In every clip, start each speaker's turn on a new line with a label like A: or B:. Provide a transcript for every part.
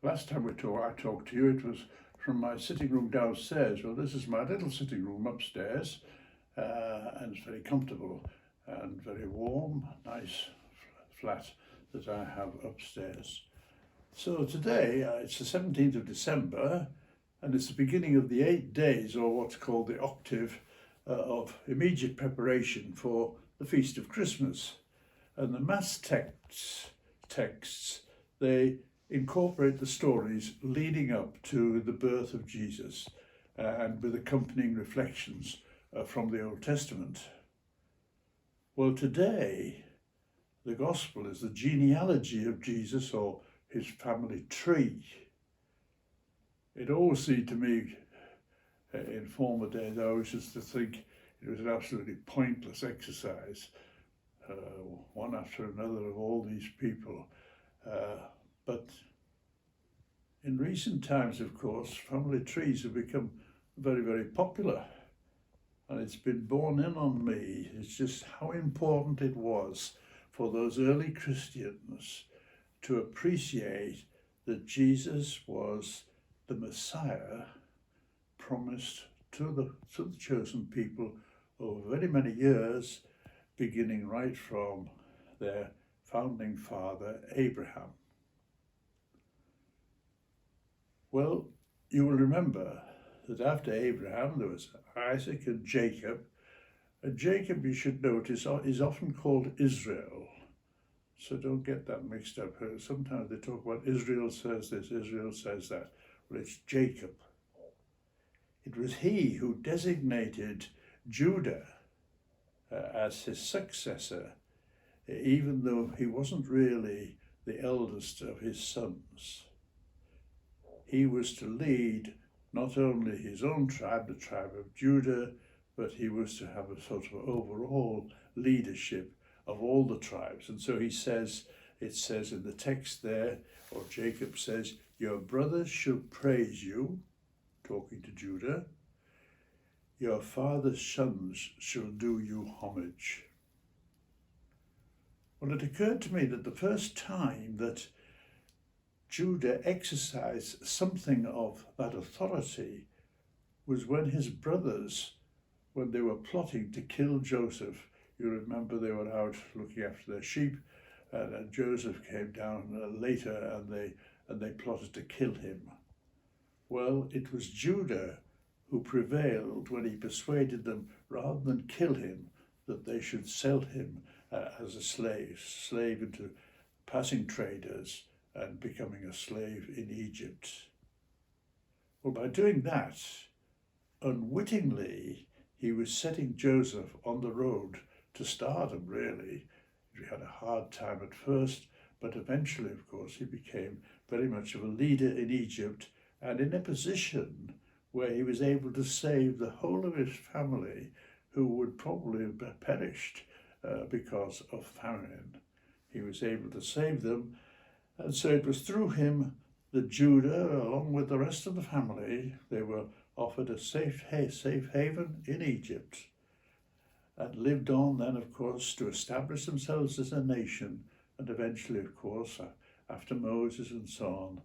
A: Last time I talked to you, it was from my sitting room downstairs. Well, this is my little sitting room upstairs, and it's very comfortable and very warm, nice flat that I have upstairs. So today, it's the 17th of December, and it's the beginning of the 8 days, or what's called the octave, of immediate preparation for the Feast of Christmas. And the Mass texts, they incorporate the stories leading up to the birth of Jesus, and with accompanying reflections from the Old Testament. Well, today, the Gospel is the genealogy of Jesus, or his family tree. It always seemed to me, in former days, I always used to think it was an absolutely pointless exercise, one after another of all these people. But in recent times, of course, family trees have become very, very popular. And it's been borne in on me. It's just how important it was for those early Christians to appreciate that Jesus was the Messiah promised to the chosen people over very many years, beginning right from their founding father, Abraham. Well, you will remember that after Abraham there was Isaac and Jacob. And Jacob, you should notice, is often called Israel. So don't get that mixed up. Sometimes they talk about Israel says this, Israel says that. Well, it's Jacob. It was he who designated Judah as his successor, even though he wasn't really the eldest of his sons. He was to lead not only his own tribe, the tribe of Judah, but he was to have a sort of overall leadership of all the tribes. And so it says in the text there, or Jacob says, your brothers shall praise you, talking to Judah. Your father's sons shall do you homage. Well, it occurred to me that the first time that Judah exercised something of that authority was when his brothers, when they were plotting to kill Joseph. You remember they were out looking after their sheep, and Joseph came down later, and they plotted to kill him. Well, it was Judah who prevailed when he persuaded them, rather than kill him, that they should sell him as a slave into passing traders and becoming a slave in Egypt. Well, by doing that, unwittingly, he was setting Joseph on the road to stardom, really. He had a hard time at first, but eventually, of course, he became very much of a leader in Egypt, and in a position where he was able to save the whole of his family, who would probably have perished because of famine. He was able to save them, and so it was through him that Judah, along with the rest of the family, they were offered a safe haven in Egypt, and lived on then, of course, to establish themselves as a nation, and eventually, of course, after Moses and so on,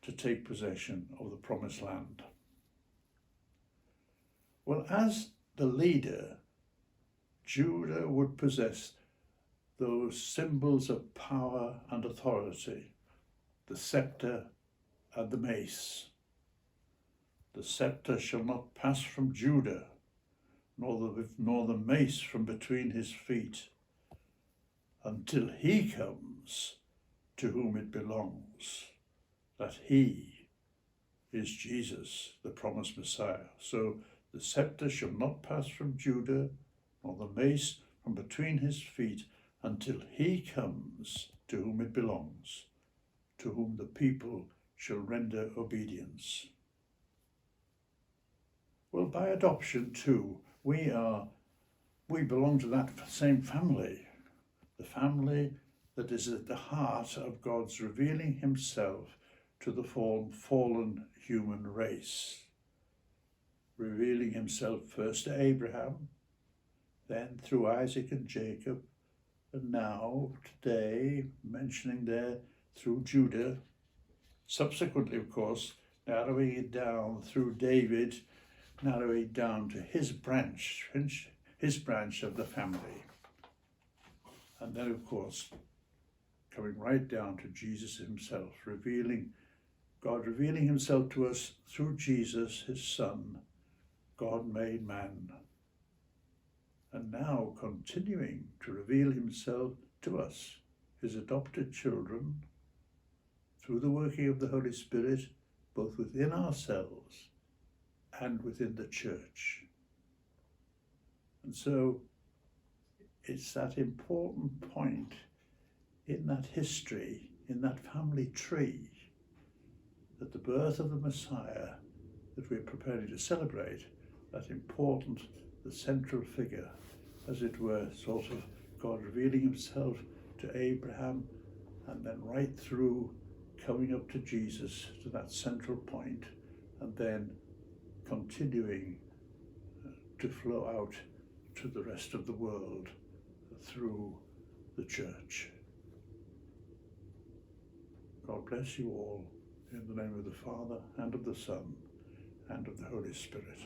A: to take possession of the Promised Land. Well, as the leader, Judah would possess those symbols of power and authority, the scepter and the mace. The scepter shall not pass from Judah, nor the mace from between his feet, until he comes to whom it belongs, that he is Jesus, the promised Messiah. So the scepter shall not pass from Judah, nor the mace from between his feet, until he comes to whom it belongs, to whom the people shall render obedience. Well, by adoption too, we belong to that same family, the family that is at the heart of God's revealing himself to the fallen human race, revealing himself first to Abraham, then through Isaac and Jacob, and now, today, mentioning there through Judah, Subsequently, of course, narrowing it down through David, narrowing it down to his branch of the family. And then, of course, coming right down to Jesus himself, God revealing himself to us through Jesus, his Son, God made man. And now continuing to reveal himself to us, his adopted children, through the working of the Holy Spirit, both within ourselves and within the church. And so it's that important point in that history, in that family tree, that the birth of the Messiah that we're preparing to celebrate, that important, the central figure, as it were, sort of God revealing himself to Abraham, and then right through coming up to Jesus, to that central point, and then continuing to flow out to the rest of the world through the church. God bless you all, in the name of the Father, and of the Son, and of the Holy Spirit.